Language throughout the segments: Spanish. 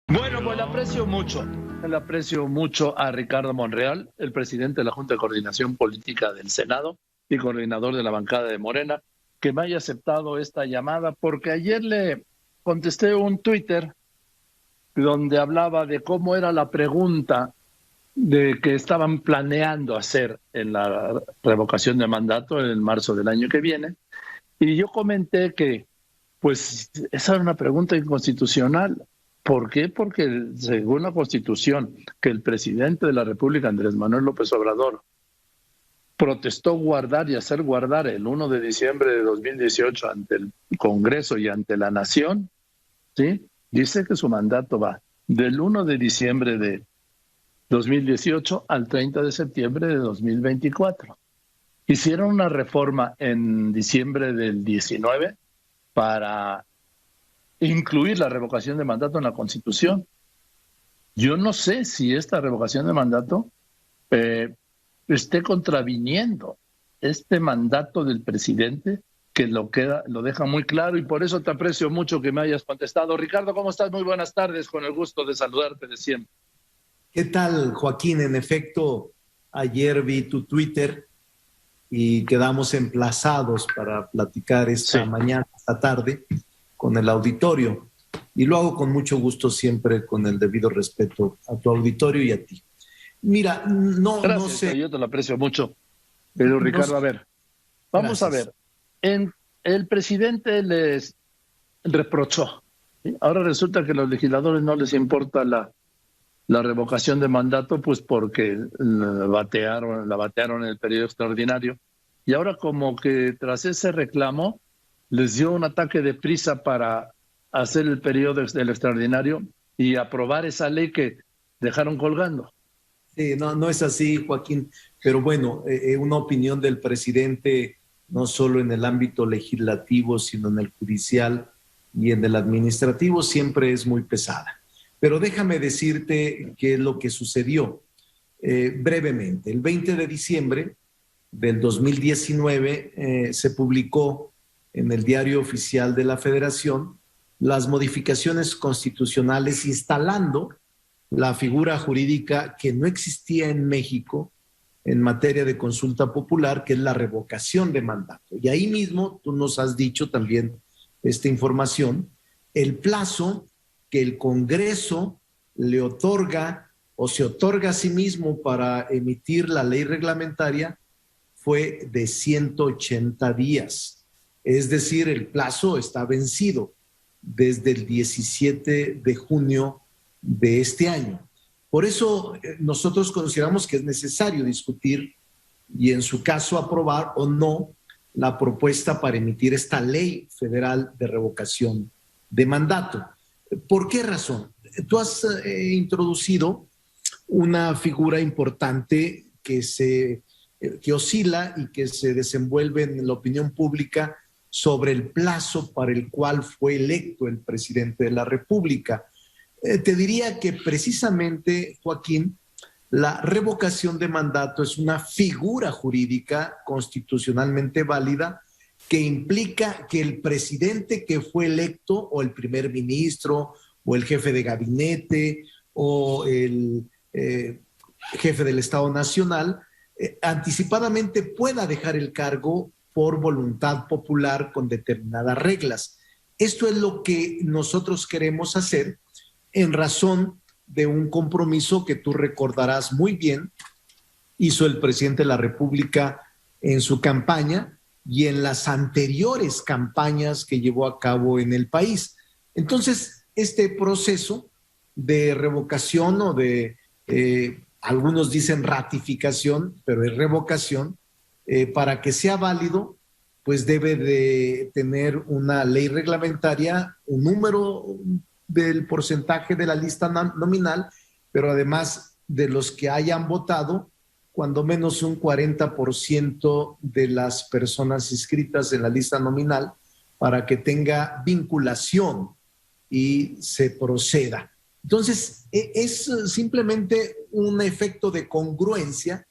Bueno, pues le aprecio mucho a Ricardo Monreal, el presidente de la Junta de Coordinación Política del Senado y coordinador de la bancada de Morena, que me haya aceptado esta llamada, porque ayer le contesté un Twitter donde hablaba de cómo era la pregunta de que estaban planeando hacer en la revocación de mandato en marzo del año que viene, y yo comenté que pues esa era una pregunta inconstitucional. ¿Por qué? Porque según la Constitución, que el presidente de la República, Andrés Manuel López Obrador, protestó guardar y hacer guardar el 1 de diciembre de 2018 ante el Congreso y ante la Nación, ¿sí? Dice que su mandato va del 1 de diciembre de 2018 al 30 de septiembre de 2024. Hicieron una reforma en diciembre del 19 para incluir la revocación de mandato en la Constitución. Yo no sé si esta revocación de mandato esté contraviniendo este mandato del presidente, que lo deja muy claro, y por eso te aprecio mucho que me hayas contestado. Ricardo, ¿cómo estás? Muy buenas tardes, con el gusto de saludarte de siempre. ¿Qué tal, Joaquín? En efecto, ayer vi tu Twitter y quedamos emplazados para platicar esta mañana, esta tarde, con el auditorio. Y lo hago con mucho gusto, siempre con el debido respeto a tu auditorio y a ti. Mira, Gracias, no sé. Yo te lo aprecio mucho. Pero Ricardo, no sé. A ver, vamos Gracias. A ver. El presidente les reprochó, ¿sí? Ahora resulta que a los legisladores no les importa la revocación de mandato, pues porque la batearon en el periodo extraordinario. Y ahora como que tras ese reclamo les dio un ataque de prisa para hacer el periodo del extraordinario y aprobar esa ley que dejaron colgando. Sí, no es así, Joaquín, pero bueno, una opinión del presidente, no solo en el ámbito legislativo, sino en el judicial y en el administrativo, siempre es muy pesada. Pero déjame decirte qué es lo que sucedió brevemente. El 20 de diciembre del 2019 se publicó en el Diario Oficial de la Federación las modificaciones constitucionales instalando la figura jurídica que no existía en México en materia de consulta popular, que es la revocación de mandato. Y ahí mismo tú nos has dicho también esta información, el plazo que el Congreso le otorga o se otorga a sí mismo para emitir la ley reglamentaria fue de 180 días. Es decir, el plazo está vencido desde el 17 de junio de este año. Por eso nosotros consideramos que es necesario discutir y en su caso aprobar o no la propuesta para emitir esta ley federal de revocación de mandato. ¿Por qué razón? Tú has introducido una figura importante que oscila y que se desenvuelve en la opinión pública sobre el plazo para el cual fue electo el presidente de la República. Te diría que precisamente, Joaquín, la revocación de mandato es una figura jurídica constitucionalmente válida que implica que el presidente que fue electo, o el primer ministro, o el jefe de gabinete, o el jefe del Estado Nacional, anticipadamente pueda dejar el cargo por voluntad popular con determinadas reglas. Esto es lo que nosotros queremos hacer en razón de un compromiso que tú recordarás muy bien, hizo el presidente de la República en su campaña y en las anteriores campañas que llevó a cabo en el país. Entonces, este proceso de revocación o de, algunos dicen ratificación, pero es revocación, para que sea válido, pues debe de tener una ley reglamentaria, un número del porcentaje de la lista nominal, pero además de los que hayan votado, cuando menos un 40% de las personas inscritas en la lista nominal para que tenga vinculación y se proceda. Entonces, es simplemente un efecto de congruencia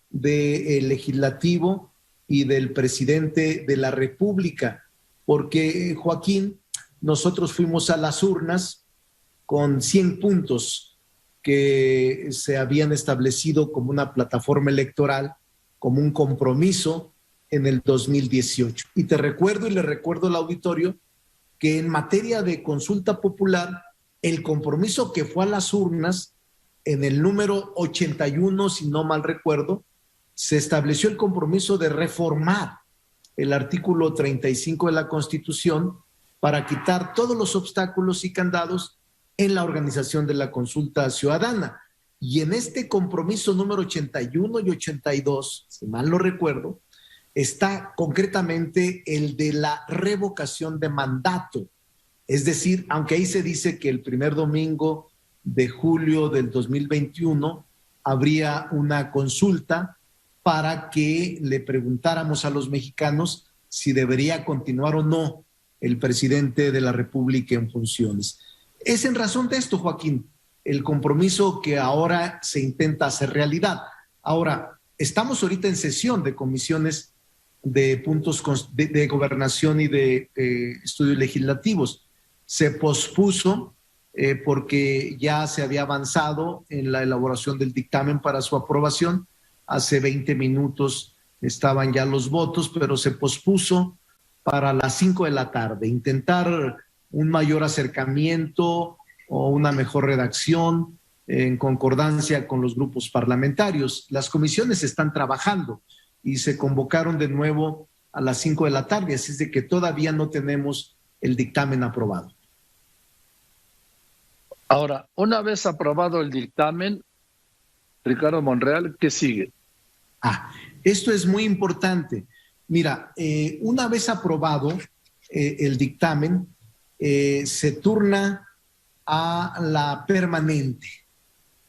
del legislativo y del presidente de la República, porque, Joaquín, nosotros fuimos a las urnas con 100 puntos que se habían establecido como una plataforma electoral, como un compromiso en el 2018. Y te recuerdo y le recuerdo al auditorio que en materia de consulta popular, el compromiso que fue a las urnas en el número 81, si no mal recuerdo, se estableció el compromiso de reformar el artículo 35 de la Constitución para quitar todos los obstáculos y candados en la organización de la consulta ciudadana. Y en este compromiso número 81 y 82, si mal no recuerdo, está concretamente el de la revocación de mandato. Es decir, aunque ahí se dice que el primer domingo de julio del 2021 habría una consulta para que le preguntáramos a los mexicanos si debería continuar o no el presidente de la República en funciones. Es en razón de esto, Joaquín, el compromiso que ahora se intenta hacer realidad. Ahora, estamos ahorita en sesión de comisiones de puntos de gobernación y de estudios legislativos. Se pospuso porque ya se había avanzado en la elaboración del dictamen para su aprobación. Hace 20 minutos estaban ya los votos, pero se pospuso para las 5 de la tarde, intentar un mayor acercamiento o una mejor redacción en concordancia con los grupos parlamentarios. Las comisiones están trabajando y se convocaron de nuevo a las 5 de la tarde, así es de que todavía no tenemos el dictamen aprobado. Ahora, una vez aprobado el dictamen, Ricardo Monreal, ¿qué sigue? Esto es muy importante. Mira, una vez aprobado el dictamen, se turna a la permanente.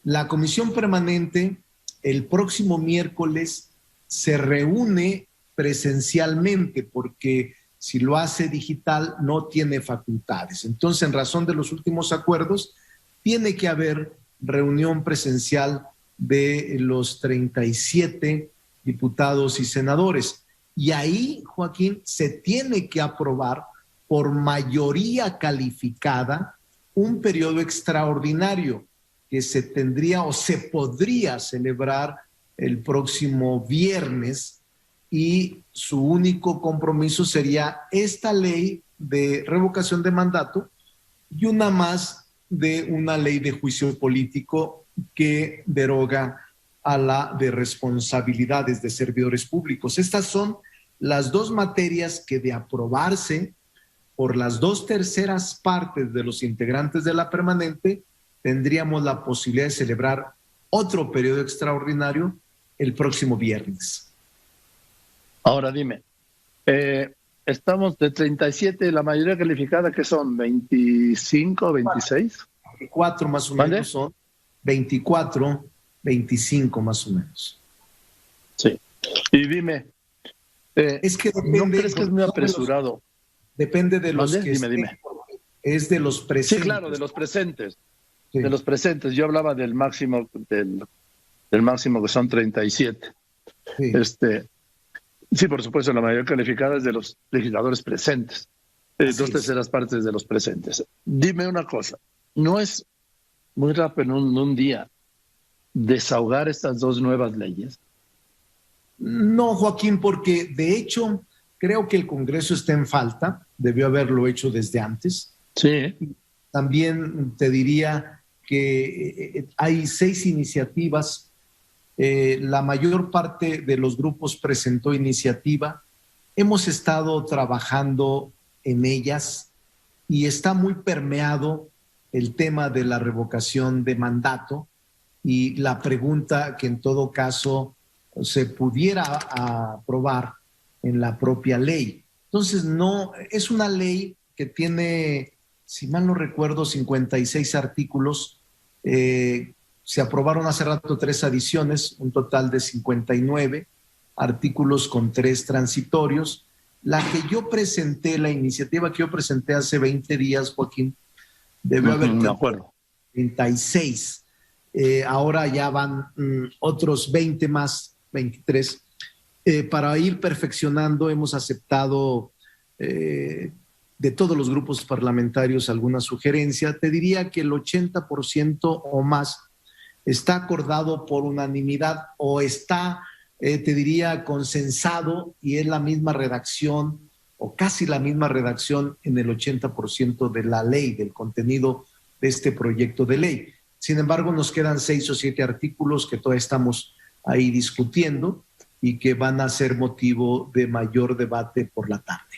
La comisión permanente el próximo miércoles se reúne presencialmente porque si lo hace digital no tiene facultades. Entonces, en razón de los últimos acuerdos, tiene que haber reunión presencial de los 37 diputados y senadores. Y ahí, Joaquín, se tiene que aprobar por mayoría calificada un periodo extraordinario que se tendría o se podría celebrar el próximo viernes, y su único compromiso sería esta ley de revocación de mandato y una más de una ley de juicio político que deroga a la de responsabilidades de servidores públicos. Estas son las dos materias que, de aprobarse por las 2/3 partes de los integrantes de la permanente, tendríamos la posibilidad de celebrar otro periodo extraordinario el próximo viernes. Ahora dime, estamos de 37, la mayoría calificada, que son 25, 26. 24 más o menos son, 24, 25 más o menos. Sí, y dime, es que depende, ¿no crees que es muy apresurado? Depende de los que dime. Es de los presentes. Sí, claro, de los presentes. Sí. De los presentes. Yo hablaba del máximo, del máximo, que son 37. Sí. Sí, por supuesto, la mayoría calificada es de los legisladores presentes. 2/3 partes de los presentes. Dime una cosa, ¿no es muy rápido en un día desahogar estas dos nuevas leyes? No, Joaquín, porque de hecho creo que el Congreso está en falta, debió haberlo hecho desde antes. Sí. También te diría que hay 6 iniciativas. La mayor parte de los grupos presentó iniciativa. Hemos estado trabajando en ellas y está muy permeado el tema de la revocación de mandato y la pregunta que en todo caso se pudiera aprobar en la propia ley. Entonces, no, es una ley que tiene, si mal no recuerdo, 56 artículos. Se aprobaron hace rato 3 adiciones, un total de 59 artículos con 3 transitorios. La iniciativa que yo presenté hace 20 días, Joaquín, debió haber tenido 36. Ahora ya van otros 20 más, 23. Para ir perfeccionando hemos aceptado de todos los grupos parlamentarios alguna sugerencia. Te diría que el 80% o más está acordado por unanimidad o está, te diría, consensado, y es la misma redacción o casi la misma redacción en el 80% de la ley, del contenido de este proyecto de ley. Sin embargo, nos quedan 6 o 7 artículos que todavía estamos ahí discutiendo y que van a ser motivo de mayor debate por la tarde.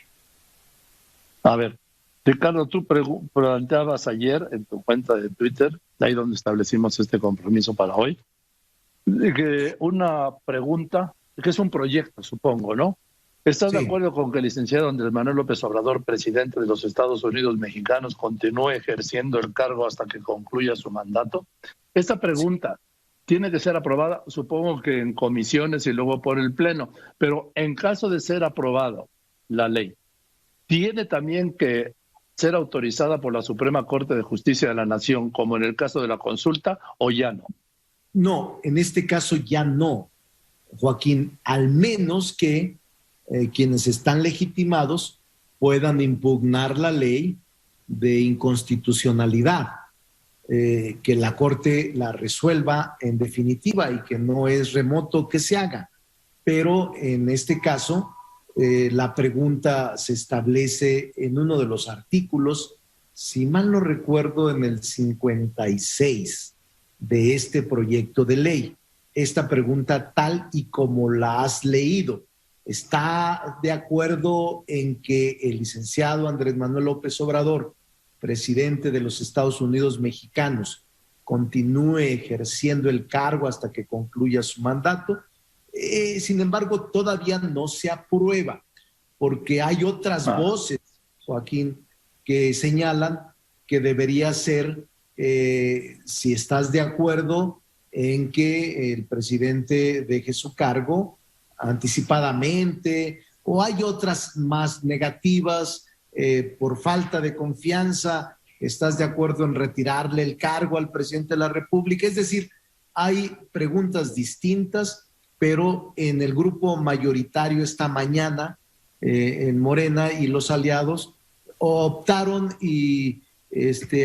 A ver, Ricardo, tú planteabas ayer en tu cuenta de Twitter, ahí donde establecimos este compromiso para hoy, que una pregunta, que es un proyecto, supongo, ¿no? ¿Estás de acuerdo con que el licenciado Andrés Manuel López Obrador, presidente de los Estados Unidos mexicanos, continúe ejerciendo el cargo hasta que concluya su mandato? Esta pregunta tiene que ser aprobada, supongo que en comisiones y luego por el Pleno, pero en caso de ser aprobado la ley, ¿tiene también que ser autorizada por la Suprema Corte de Justicia de la Nación, como en el caso de la consulta, o ya no? No, en este caso ya no, Joaquín, al menos que quienes están legitimados puedan impugnar la ley de inconstitucionalidad, que la Corte la resuelva en definitiva y que no es remoto que se haga. Pero en este caso, la pregunta se establece en uno de los artículos, si mal no recuerdo, en el 56 de este proyecto de ley. Esta pregunta, tal y como la has leído, ¿está de acuerdo en que el licenciado Andrés Manuel López Obrador, presidente de los Estados Unidos mexicanos, continúe ejerciendo el cargo hasta que concluya su mandato? Sin embargo, todavía no se aprueba, porque hay otras voces, Joaquín, que señalan que debería ser, si estás de acuerdo en que el presidente deje su cargo anticipadamente, o hay otras más negativas, por falta de confianza, ¿estás de acuerdo en retirarle el cargo al presidente de la República? Es decir, hay preguntas distintas, pero en el grupo mayoritario esta mañana, en Morena y los aliados, optaron y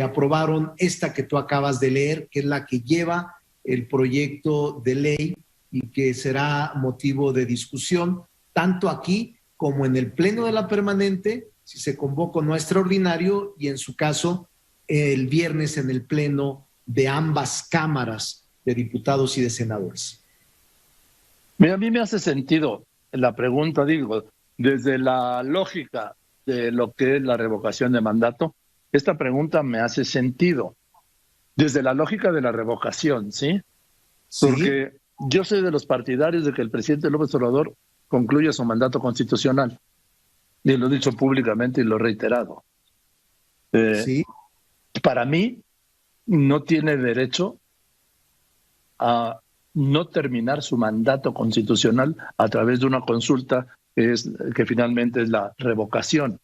aprobaron esta que tú acabas de leer, que es la que lleva el proyecto de ley y que será motivo de discusión, tanto aquí como en el Pleno de la Permanente, si se convoca no extraordinario, y en su caso, el viernes en el Pleno de ambas cámaras de diputados y de senadores. Mira, a mí me hace sentido la pregunta, digo, desde la lógica de lo que es la revocación de mandato, esta pregunta me hace sentido. Desde la lógica de la revocación, ¿sí? Porque yo soy de los partidarios de que el presidente López Obrador concluya su mandato constitucional. Y lo he dicho públicamente y lo he reiterado. Para mí, no tiene derecho a no terminar su mandato constitucional a través de una consulta que finalmente es la revocación.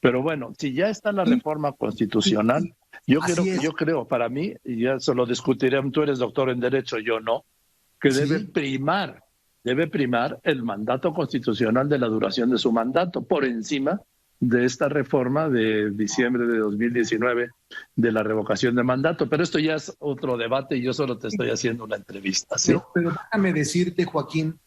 Pero bueno, si ya está la reforma constitucional, yo creo, para mí, y ya se lo discutiré, tú eres doctor en Derecho, yo no, que debe primar el mandato constitucional de la duración de su mandato por encima de esta reforma de diciembre de 2019 de la revocación de mandato. Pero esto ya es otro debate y yo solo te estoy haciendo una entrevista. ¿Sí? Pero déjame decirte, Joaquín,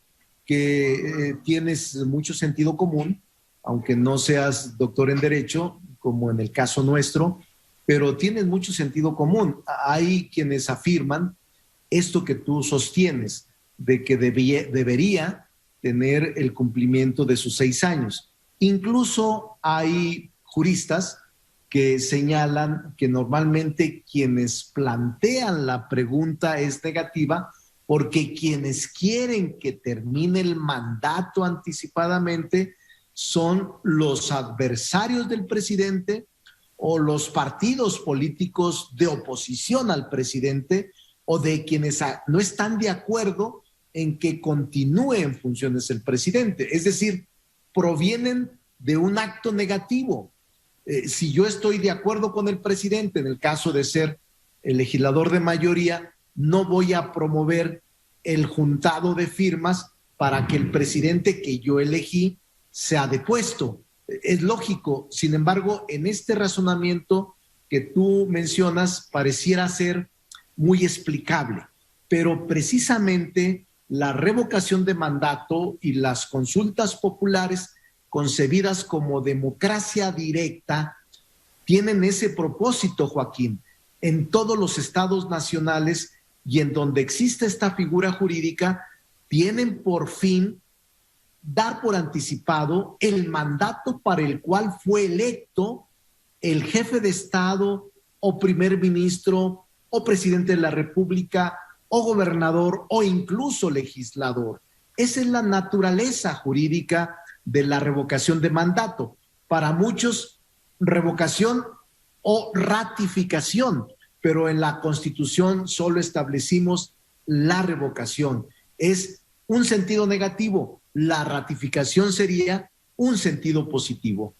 que tienes mucho sentido común, aunque no seas doctor en Derecho, como en el caso nuestro, pero tienes mucho sentido común. Hay quienes afirman esto que tú sostienes, de que debería tener el cumplimiento de sus 6 años. Incluso hay juristas que señalan que normalmente quienes plantean la pregunta es negativa porque quienes quieren que termine el mandato anticipadamente son los adversarios del presidente o los partidos políticos de oposición al presidente o de quienes no están de acuerdo en que continúe en funciones el presidente. Es decir, provienen de un acto negativo. Si yo estoy de acuerdo con el presidente, en el caso de ser el legislador de mayoría, no voy a promover el juntado de firmas para que el presidente que yo elegí sea depuesto. Es lógico. Sin embargo, en este razonamiento que tú mencionas pareciera ser muy explicable, pero precisamente la revocación de mandato y las consultas populares concebidas como democracia directa tienen ese propósito, Joaquín, en todos los estados nacionales y en donde existe esta figura jurídica, tienen por fin dar por anticipado el mandato para el cual fue electo el jefe de Estado o primer ministro o presidente de la República o gobernador o incluso legislador. Esa es la naturaleza jurídica de la revocación de mandato. Para muchos, revocación o ratificación, pero en la Constitución solo establecimos la revocación. Es un sentido negativo. La ratificación sería un sentido positivo.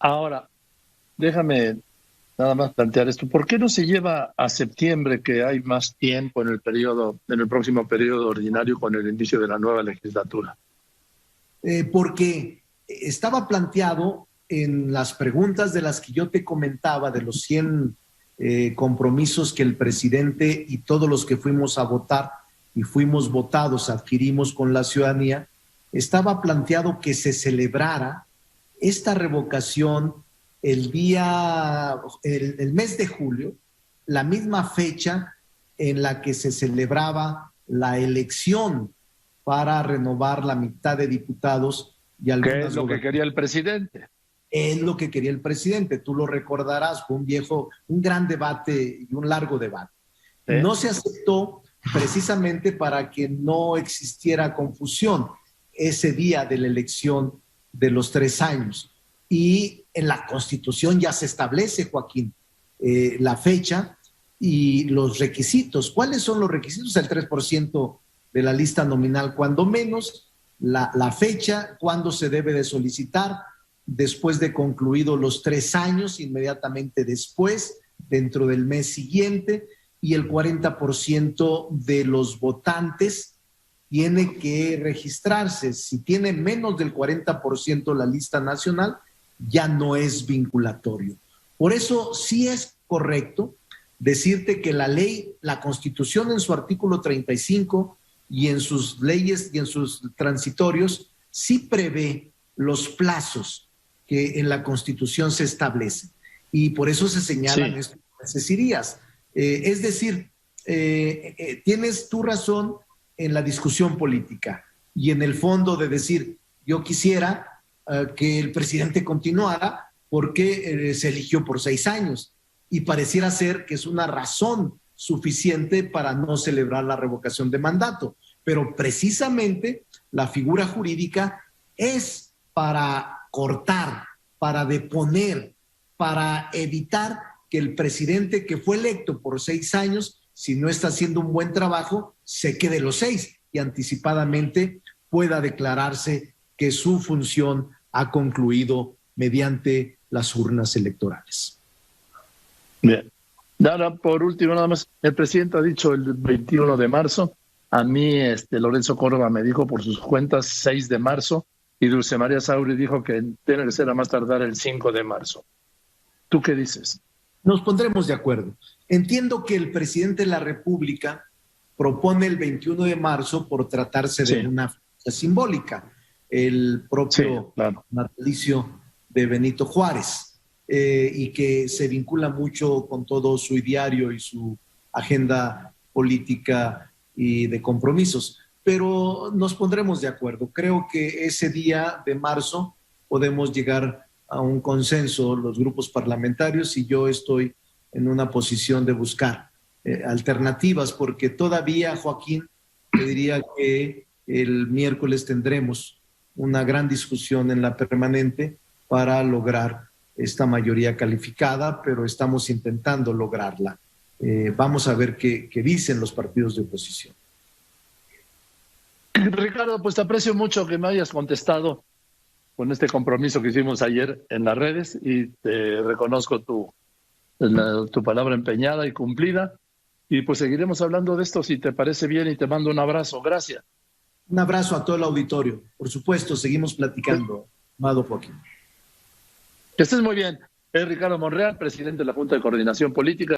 Ahora, déjame nada más plantear esto. ¿Por qué no se lleva a septiembre, que hay más tiempo en el próximo periodo ordinario con el inicio de la nueva legislatura? Porque estaba planteado en las preguntas de las que yo te comentaba, de los 100 compromisos que el presidente y todos los que fuimos a votar y fuimos votados, adquirimos con la ciudadanía, estaba planteado que se celebrara esta revocación el mes de julio, la misma fecha en la que se celebraba la elección para renovar la mitad de diputados y algunas. ¿Qué es lo que quería el presidente? Es lo que quería el presidente, tú lo recordarás, fue un gran debate y un largo debate. ¿Sí? No se aceptó precisamente para que no existiera confusión ese día de la elección de los 3 años. Y en la Constitución ya se establece, Joaquín, la fecha y los requisitos. ¿Cuáles son los requisitos? El 3% de la lista nominal, cuando menos, la fecha, cuándo se debe de solicitar, después de concluidos los 3 años, inmediatamente después, dentro del mes siguiente, y el 40% de los votantes tiene que registrarse. Si tiene menos del 40% la lista nacional, ya no es vinculatorio. Por eso sí es correcto decirte que la ley, la Constitución en su artículo 35 y en sus leyes y en sus transitorios, sí prevé los plazos que en la Constitución se establecen. Y por eso se señalan estos meses. Es decir, tienes tu razón en la discusión política y en el fondo de decir, yo quisiera que el presidente continuara porque se eligió por 6 años y pareciera ser que es una razón suficiente para no celebrar la revocación de mandato. Pero precisamente la figura jurídica es para cortar, para deponer, para evitar que el presidente que fue electo por 6 años, si no está haciendo un buen trabajo, se quede los 6 y anticipadamente pueda declararse que su función ha concluido mediante las urnas electorales. Bien. Ahora, por último, nada más, el presidente ha dicho el 21 de marzo, a mí Lorenzo Córdoba me dijo por sus cuentas 6 de marzo, y Dulce María Sauri dijo que tiene que ser a más tardar el 5 de marzo. ¿Tú qué dices? Nos pondremos de acuerdo. Entiendo que el presidente de la República propone el 21 de marzo por tratarse de una fecha simbólica, el propio natalicio de Benito Juárez, y que se vincula mucho con todo su ideario y su agenda política y de compromisos. Pero nos pondremos de acuerdo. Creo que ese día de marzo podemos llegar a un consenso, los grupos parlamentarios, y yo estoy en una posición de buscar alternativas, porque todavía, Joaquín, te diría que el miércoles tendremos una gran discusión en la permanente para lograr esta mayoría calificada, pero estamos intentando lograrla. Vamos a ver qué dicen los partidos de oposición. Ricardo, pues te aprecio mucho que me hayas contestado con este compromiso que hicimos ayer en las redes, y te reconozco tu palabra empeñada y cumplida, y pues seguiremos hablando de esto si te parece bien, y te mando un abrazo. Gracias. Un abrazo a todo el auditorio. Por supuesto, seguimos platicando, amado Joaquín. Que estés muy bien. Es Ricardo Monreal, presidente de la Junta de Coordinación Política.